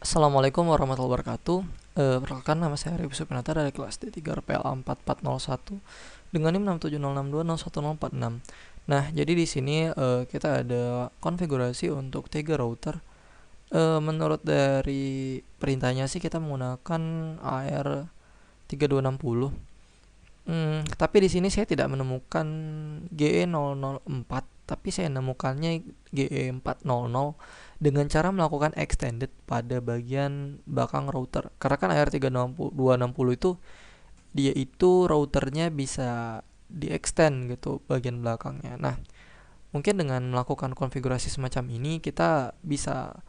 Assalamualaikum warahmatullahi wabarakatuh. Perkenalkan, nama saya Arif Supinata dari kelas D3 RPLA 4401 dengan NIM 67062010046. Nah, jadi di sini kita ada konfigurasi untuk 3 router. Menurut dari perintahnya sih kita menggunakan AR3260. Tapi di sini saya tidak menemukan GE004, tapi saya menemukannya GE400 dengan cara melakukan extended pada bagian belakang router. Karena kan AR3260 itu dia itu routernya bisa di extend gitu bagian belakangnya. Nah, mungkin dengan melakukan konfigurasi semacam ini kita bisa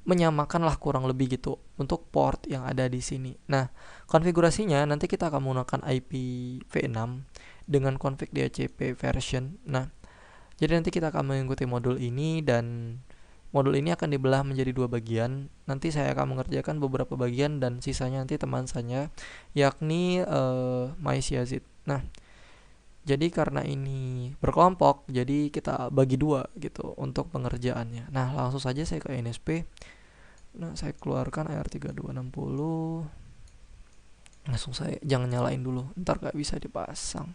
menyamakan lah kurang lebih gitu untuk port yang ada di sini. Nah, konfigurasinya nanti kita akan menggunakan IPv6 dengan config DHCP version. Nah, jadi nanti kita akan mengikuti modul ini dan modul ini akan dibelah menjadi 2 bagian. Nanti saya akan mengerjakan beberapa bagian dan sisanya nanti teman saya, yakni Mais Yazid. Nah, jadi karena ini berkelompok, jadi kita bagi 2 gitu untuk pengerjaannya. Nah, langsung saja saya ke NSP. Nah, saya keluarkan AR3260. Langsung saya jangan nyalain dulu, ntar gak bisa dipasang.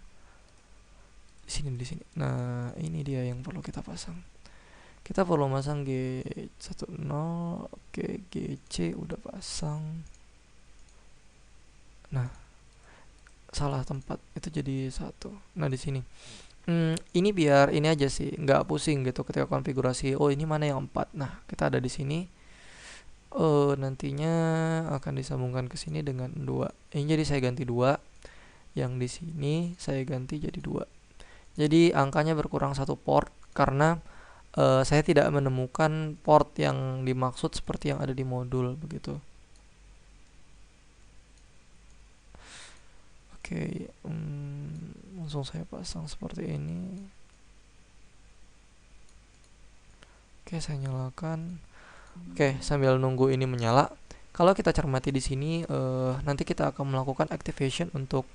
Di sini. Nah, ini dia yang perlu kita pasang. Kita perlu masang G10. Oke, GC udah pasang. Nah, salah tempat itu jadi 1. Nah, di sini. Ini biar ini aja sih, nggak pusing gitu ketika konfigurasi. Oh, ini mana yang 4. Nah, kita ada di sini. Nantinya akan disambungkan ke sini dengan 2. Ini jadi saya ganti 2. Yang di sini saya ganti jadi 2. Jadi angkanya berkurang 1 port karena saya tidak menemukan port yang dimaksud seperti yang ada di modul begitu. Oke, langsung saya pasang seperti ini. Oke, saya nyalakan. Oke, sambil nunggu ini menyala, kalau kita cermati di sini, nanti kita akan melakukan activation untuk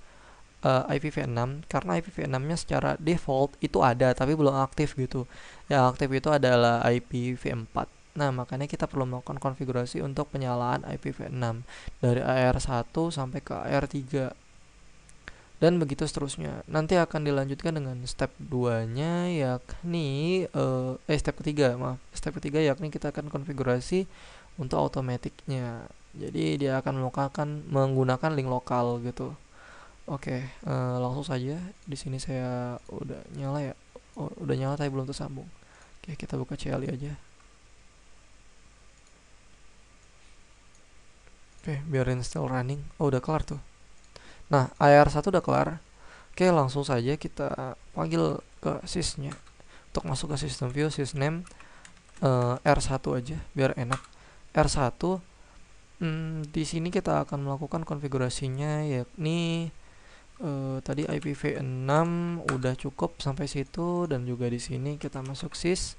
IPv6 karena IPv6-nya secara default itu ada tapi belum aktif gitu. Yang aktif itu adalah IPv4. Nah, makanya kita perlu melakukan konfigurasi untuk penyalaan IPv6 dari AR1 sampai ke AR3 dan begitu seterusnya. Nanti akan dilanjutkan dengan step 2-nya yakni step ketiga, maaf. Step ketiga yakni kita akan konfigurasi untuk automaticnya. Jadi dia akan menggunakan link lokal gitu. Oke, langsung saja. Di sini saya udah nyala ya. Oh, udah nyala tapi belum tersambung. Oke, kita buka CLI aja. Oke, biarin still running. Oh, udah kelar tuh. Nah, AR1 udah kelar. Oke, langsung saja kita panggil ke sysnya. Untuk masuk ke system view, sysname R1 aja biar enak. R1. Di sini kita akan melakukan konfigurasinya yakni tadi IPv6 udah cukup sampai situ dan juga di sini kita masuk sys,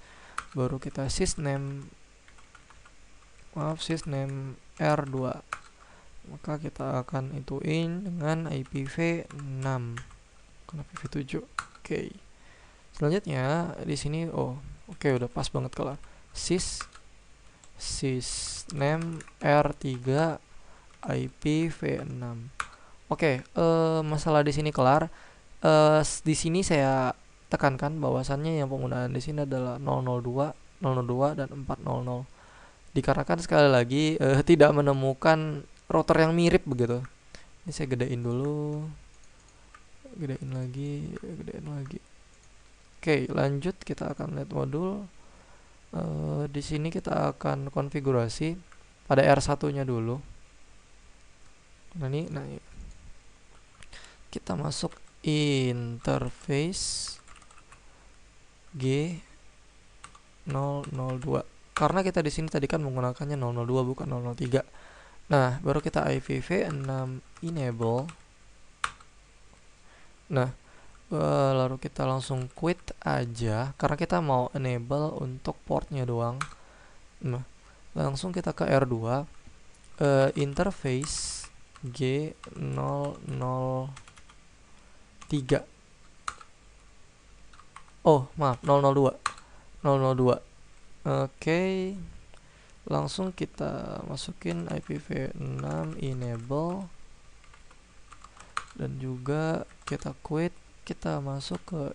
baru kita sysname R2. Maka kita akan ituin dengan IPv6 bukan IPv7. Oke. Selanjutnya di sini oke, udah pas banget kalau sysname R3 IPv6. Oke, masalah di sini kelar. Di sini saya tekankan bahwasannya yang penggunaan di sini adalah 002, 002 dan 400. Dikarenakan sekali lagi tidak menemukan router yang mirip begitu. Ini saya gedein dulu. Gedein lagi. Oke, lanjut kita akan lihat modul. Di sini kita akan konfigurasi pada R1-nya dulu. Nah, kita masuk interface G002. Karena kita di sini tadi kan menggunakannya 002 bukan 003. Nah, baru kita IPv6 enable. Nah, lalu kita langsung quit aja karena kita mau enable untuk portnya doang. Nah, langsung kita ke R2, interface G003. Oh, maaf, 002. Oke. langsung kita masukin IPv6 enable, dan juga kita quit, kita masuk ke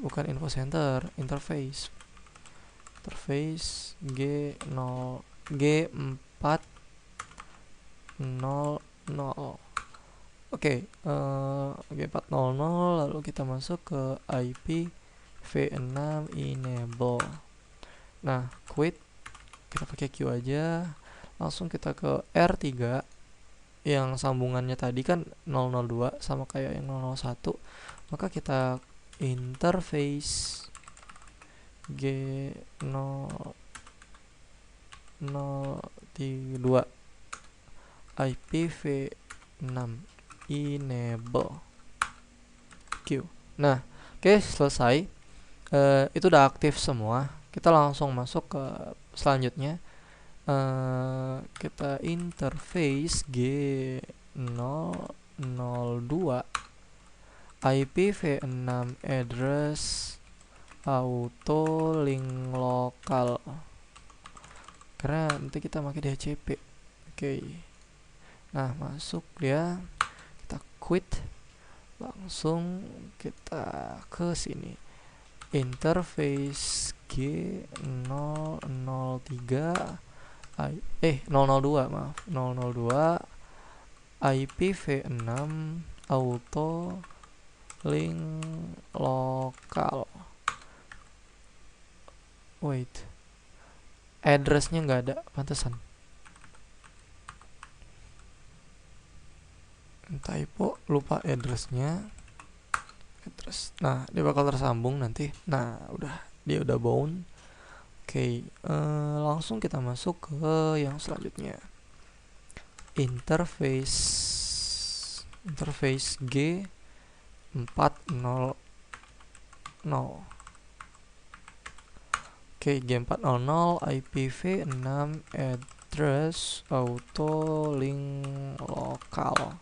bukan info center, interface G0 G400. Oke, G400, lalu kita masuk ke IPv6 enable. Nah, quit, kita pakai Q aja. Langsung kita ke R3 yang sambungannya tadi kan 002 sama kayak yang 001, maka kita interface G002 IPv6 enable Q. Nah, oke, selesai. Itu udah aktif semua. Kita langsung masuk ke selanjutnya. Kita interface G002 IPv6 address auto link lokal, karena nanti kita pakai DHCP. Oke. Nah, masuk dia, kita quit, langsung kita ke sini, interface G003 002 maaf 002 IPv6 auto link lokal. Wait, addressnya nggak ada, pantesan typo, lupa addressnya. Terus, nah, dia bakal tersambung nanti. Nah, dia udah bound. Oke, langsung kita masuk ke yang selanjutnya, interface G400. Oke, G400 IPv6 address auto link lokal.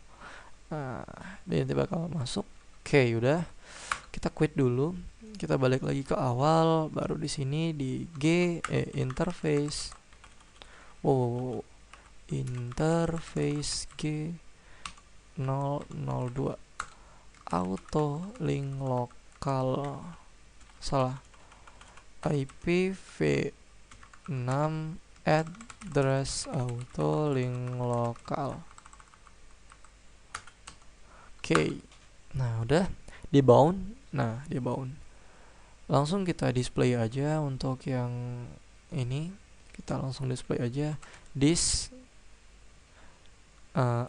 Nah, dia nanti bakal masuk. Oke, udah, kita quit dulu. Kita balik lagi ke awal, baru di sini di interface interface G002 auto link lokal, salah, IPv6 address auto link lokal. Oke. Nah, udah di bound. Langsung kita display aja untuk yang ini. Kita langsung display aja this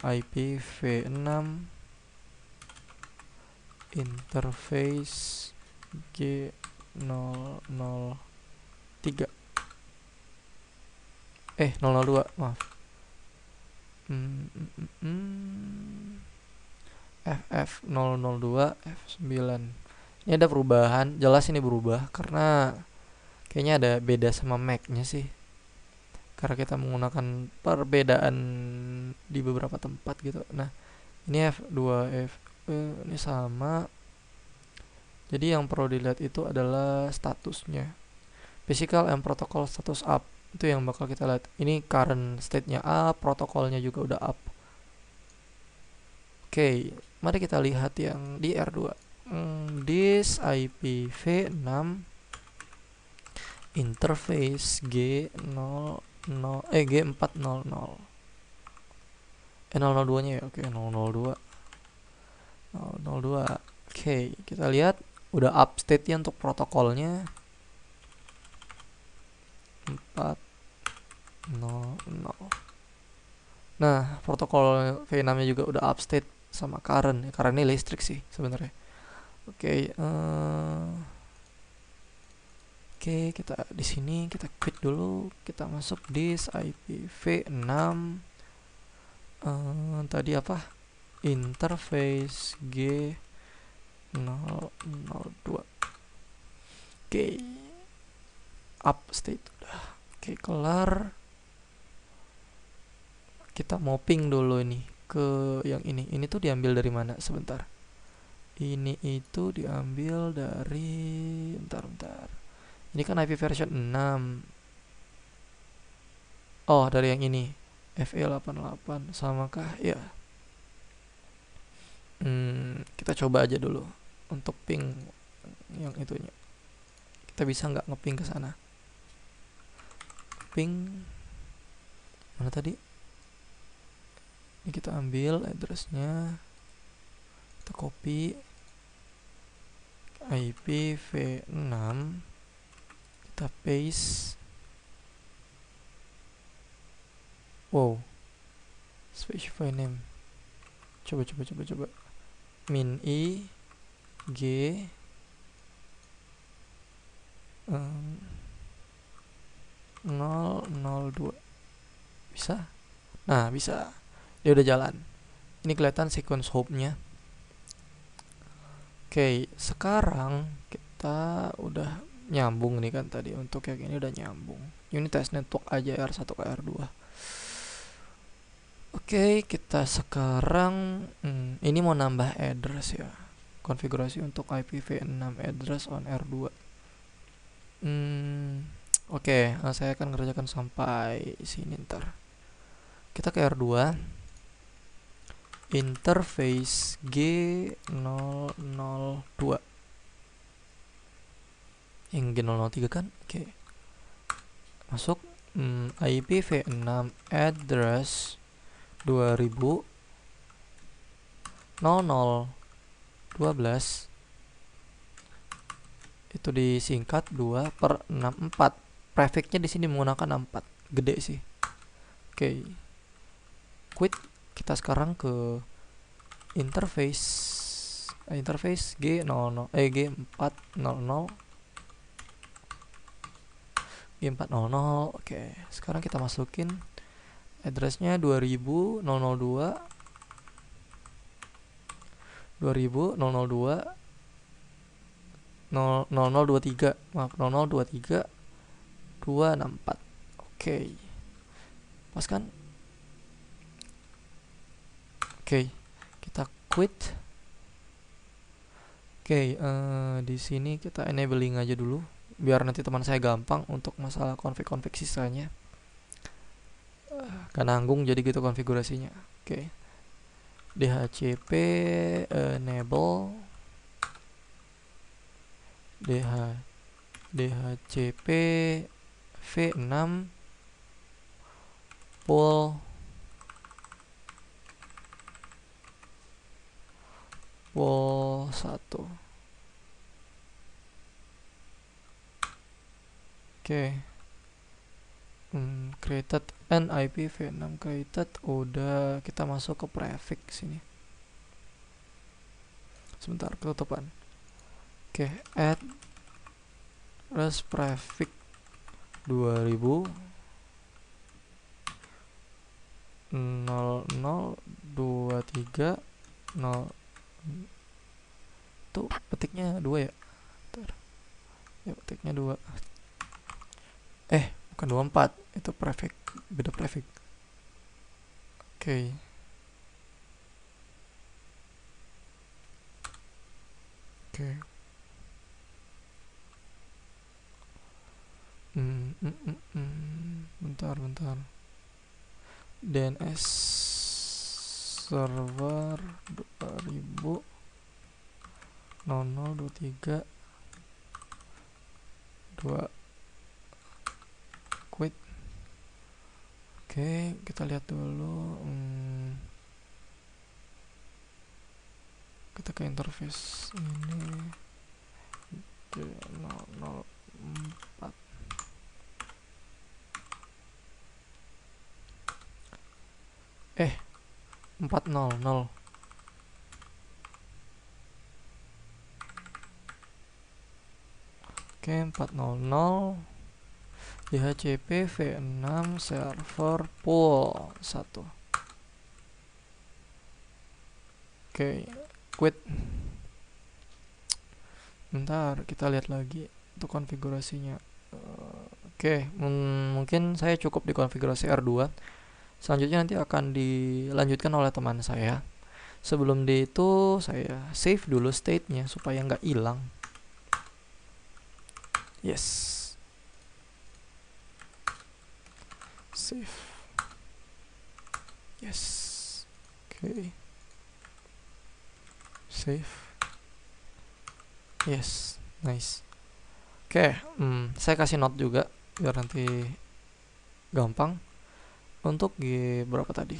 IPv6 interface G003 002 maaf, FF002 F9. Ini ada perubahan, jelas ini berubah karena kayaknya ada beda sama Mac-nya sih, karena kita menggunakan perbedaan di beberapa tempat gitu. Nah, ini F2F ini sama. Jadi yang perlu dilihat itu adalah statusnya, physical and protocol status up, itu yang bakal kita lihat. Ini current state-nya up, protokolnya juga udah up. Oke, mari kita lihat yang di R2. This IPv6 interface G400 002 nya ya. Oke, 002. Oke, kita lihat udah up state-nya untuk protokolnya 400. Nah, protokol V6 nya juga udah up state sama current. Karena ini listrik sih sebenarnya. Oke, kita di sini kita quit dulu, kita masuk this IPv6 tadi apa? Interface G002. Oke, up state udah. Oke, kelar. Kita mau ping dulu ini ke yang ini. Ini tuh diambil dari mana? Sebentar. Ini itu diambil dari bentar. Ini kan IP version 6. Oh, dari yang ini. FE88 samakah? Ya. Kita coba aja dulu untuk ping yang itunya. Kita bisa nggak ngeping ke sana? Ping mana tadi? Ini kita ambil addressnya, kita copy IPv6, kita paste. Wow, specify name. Coba. Min I G 002. Bisa? Nah, bisa. Dia udah jalan. Ini kelihatan sequence hop-nya. Oke, sekarang kita udah nyambung nih kan tadi. Untuk yang ini udah nyambung. Unit test network aja R1 ke R2. Oke, kita sekarang ini mau nambah address ya. Konfigurasi untuk IPv6 address on R2. Oke, saya akan ngerjakan sampai sini ntar. Kita ke R2. Interface G002. Yang G003 kan? Oke. Masuk IPv6 address 2000 0012 itu disingkat 2/64. Prefixnya di sini menggunakan 64. Gede sih. Oke. Quit. Kita sekarang ke interface G400 G400. Oke, sekarang kita masukin addressnya 2000 002 0023 maaf 0023 264. Oke. Pas kan? Oke, kita quit. Oke, di sini kita enabling aja dulu biar nanti teman saya gampang untuk masalah konfig sisanya. Gak nanggung jadi gitu konfigurasinya. Oke. DHCP enable DHCP V6 pool 1. Oke. Created and IPv6 created. Udah, kita masuk ke prefix sini. Sebentar, ketutupan. Oke, add res prefix 2000 0023 0 tuh petiknya 2 ya. Bentar. Ya petiknya 2. Bukan 24, itu prefix, beda prefix. Oke. Bentar. DNS server 2000 0023 2 quit. Oke, kita lihat dulu. Kita ke interface ini G004. 400. Oke, 400 DHCP V6 server pool 1. Oke, quit. Bentar, kita lihat lagi untuk konfigurasinya. Oke, mungkin saya cukup di konfigurasi R2. Selanjutnya nanti akan dilanjutkan oleh teman saya. Sebelum itu saya save dulu state-nya supaya nggak hilang. Yes. save. Yes. Oke. Save. Yes. Nice. Oke, saya kasih note juga biar nanti gampang. Untuk G berapa tadi?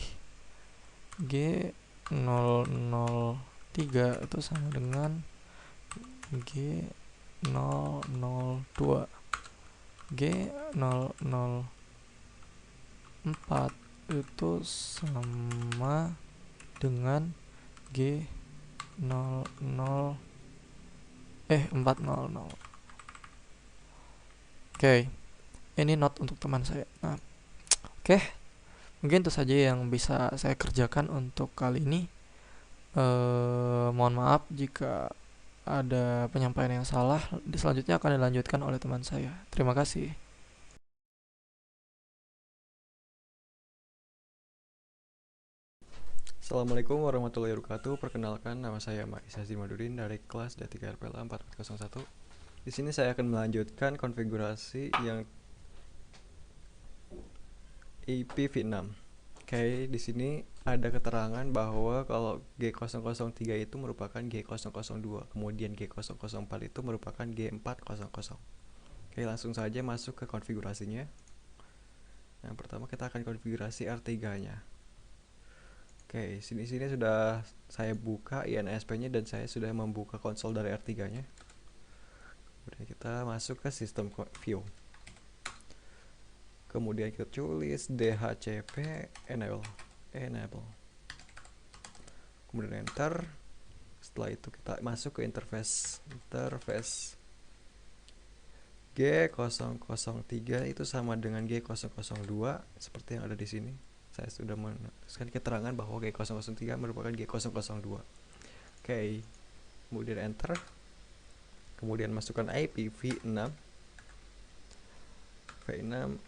G003 itu sama dengan G002. G004 itu sama dengan G00 400. Oke, ini note untuk teman saya. Nah, oke, mungkin itu saja yang bisa saya kerjakan untuk kali ini. Mohon maaf jika ada penyampaian yang salah. Selanjutnya akan dilanjutkan oleh teman saya. Terima kasih. Assalamualaikum warahmatullahi wabarakatuh. Perkenalkan, nama saya Maisa Zimadudin dari kelas D3 RPLA 4401. Di sini saya akan melanjutkan konfigurasi yang IPv6. Oke, di sini ada keterangan bahwa kalau G003 itu merupakan G002, kemudian G004 itu merupakan G400. Oke, langsung saja masuk ke konfigurasinya. Yang pertama kita akan konfigurasi R3-nya. Oke, sini sudah saya buka INSP-nya dan saya sudah membuka konsol dari R3-nya. Kemudian kita masuk ke sistem view. Kemudian kita tulis DHCP enable. Kemudian enter. Setelah itu kita masuk ke interface G003 itu sama dengan G002 seperti yang ada di sini. Saya sudah menuliskan keterangan bahwa G003 merupakan G002. Oke, kemudian enter. Kemudian masukkan IP v6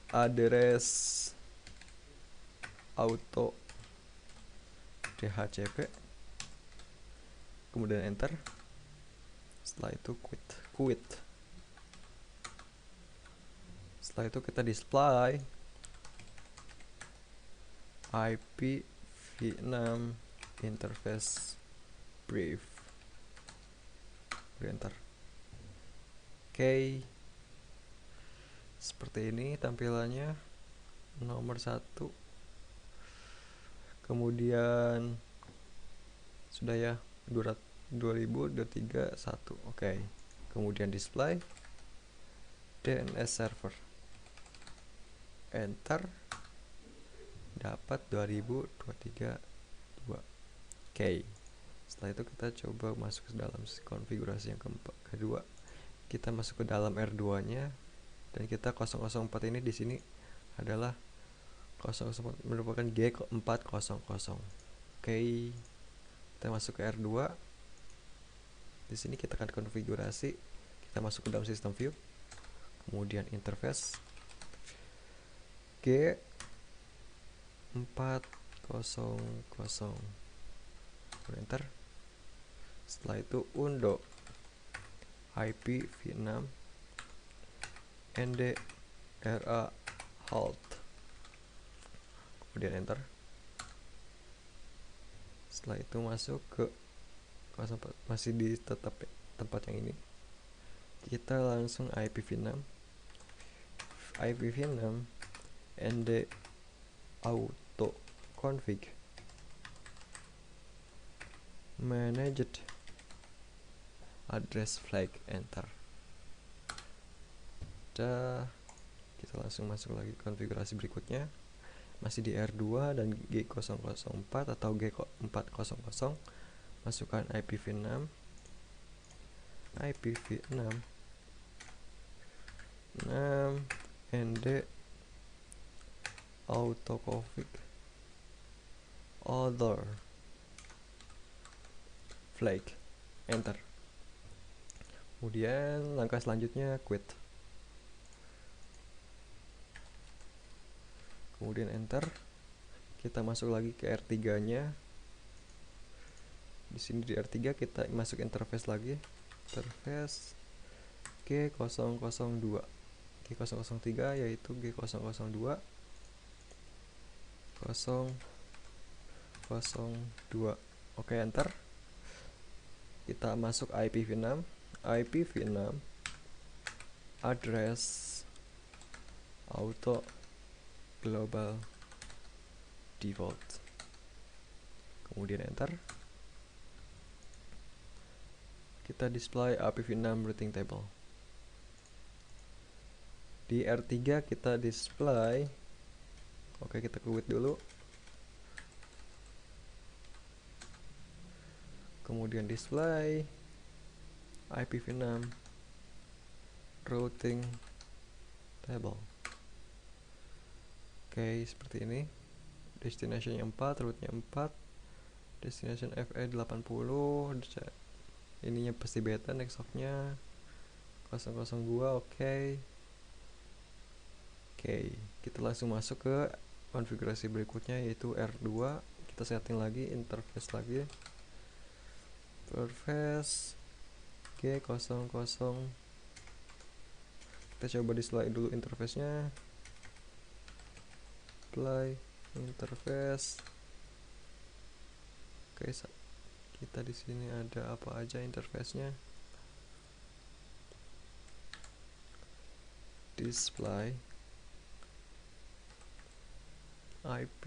address auto DHCP, kemudian enter. Setelah itu quit. Setelah itu kita display IP v6 interface brief, enter. Oke, seperti ini tampilannya nomor 1. Kemudian sudah ya 2023 1. Oke, kemudian display DNS server, enter, dapat 2023 2. Oke, setelah itu kita coba masuk ke dalam konfigurasi yang kedua. Kita masuk ke dalam R2 nya dan kita 004 ini di sini adalah 004 merupakan G400. Oke, kita masuk ke R2. Di sini kita akan konfigurasi. Kita masuk ke dalam sistem view, kemudian interface G400, enter. Setelah itu undo IP v6 NDRA halt, kemudian enter. Setelah itu masuk ke 04, masih di tetap tempat yang ini. Kita langsung IPv6 nd auto config managed address flag, enter. Kita langsung masuk lagi konfigurasi berikutnya, masih di R2 dan G004 atau G400. Masukkan IPv6 nd autoconfig other flag, enter. Kemudian langkah selanjutnya quit, kemudian enter. Kita masuk lagi ke R3 nya. Di sini di R3 kita masuk interface lagi, interface G002 G003 yaitu G002. 0.0.2. Oke, enter. Kita masuk IPv6 address auto global default, kemudian enter. Kita display IPv6 routing table. Di R3 kita display, oke, kita quit dulu, kemudian display IPv6 routing table. Oke, seperti ini. Destination-nya 4, route-nya 4, destination FE 80, ininya pasti beta, next hop-nya 002. Oke, kita langsung masuk ke konfigurasi berikutnya, yaitu R2. Kita setting lagi interface lagi, interface G00. Kita coba display dulu interface-nya, play interface. Oke, kita di sini ada apa aja interface-nya. Display IP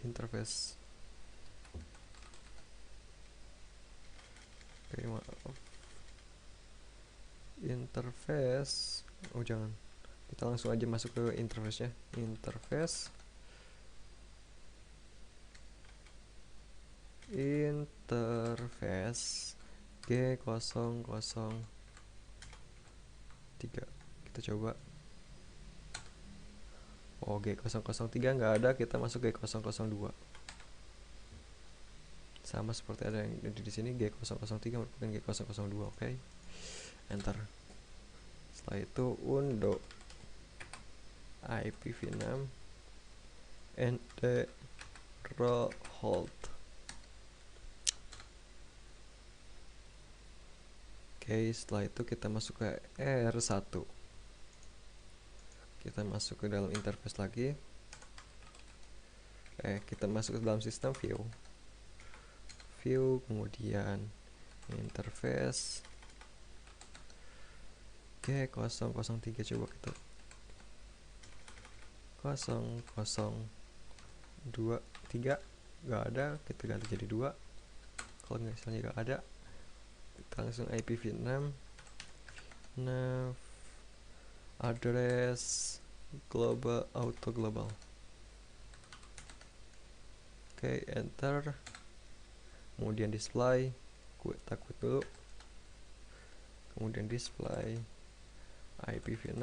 interface. Oke, maaf. Interface. Oh, jangan. Kita langsung aja masuk ke interface-nya. Interface G003. Kita coba. Oh, G003 nggak ada, kita masuk G002. Sama seperti ada yang di sini, G003 merupakan G002. Oke. Enter. Setelah itu undo IPv6 and the row hold. Oke, setelah itu kita masuk ke R1. Kita masuk ke dalam interface lagi. Kita masuk ke dalam sistem view, kemudian interface G003. Coba kita 002.3 nggak ada, kita ganti jadi 2. Kalau misalnya nggak ada, kita langsung IPv6 nav address global auto global. Oke, enter. Kemudian display, kita quit dulu, kemudian display IPv6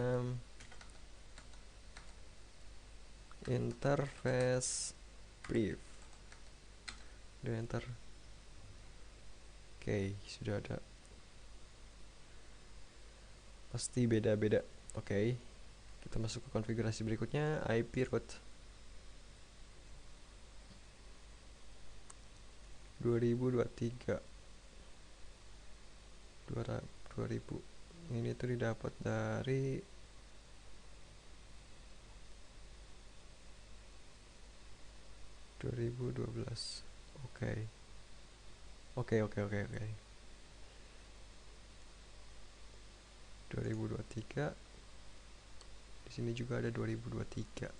interface brief, dan enter. Oke, sudah ada. Pasti beda-beda. Oke, kita masuk ke konfigurasi berikutnya, IP route 2023 2000. Ini tuh didapat dari (2012). Oke. 2023. Di sini juga ada 2023.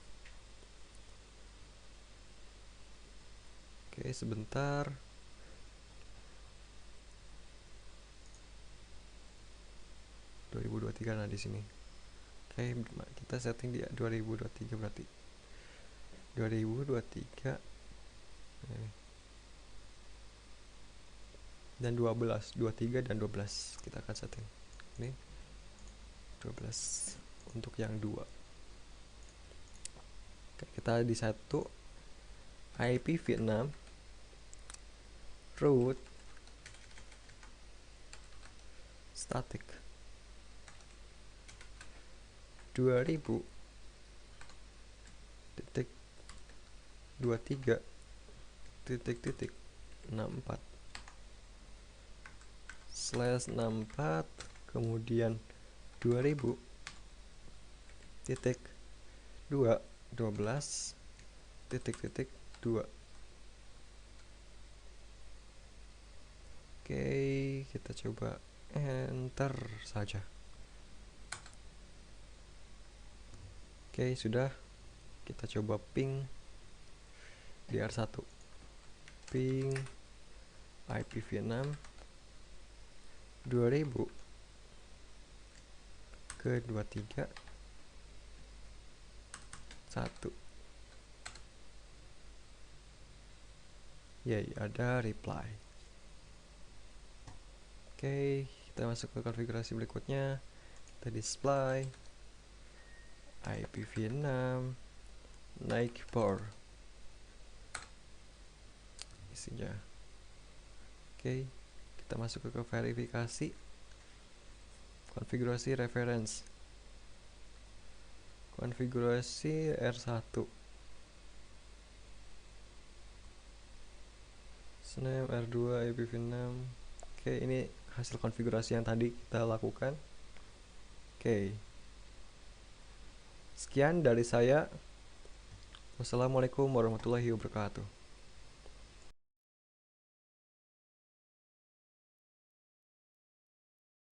Oke, sebentar. Nah, di sini. Oke, kita setting di 2023 berarti. 2023 dan 12, 23 dan 12 kita akan setting. Ini 12 untuk yang 2. Oke, kita di 1 IPv6 route static 2000.23.64/64, kemudian 2000.212 2. Oke, kita coba enter saja. Oke, sudah. Kita coba ping DR1, ping IPv6 2000 ke 23 1. Yay, ada reply. Oke, kita masuk ke konfigurasi berikutnya. Kita display IPv6 naik port isinya. Oke, kita masuk ke verifikasi, konfigurasi reference, konfigurasi R1, snap R2 IPv6. Oke, ini hasil konfigurasi yang tadi kita lakukan. Oke, sekian dari saya. Wassalamualaikum warahmatullahi wabarakatuh.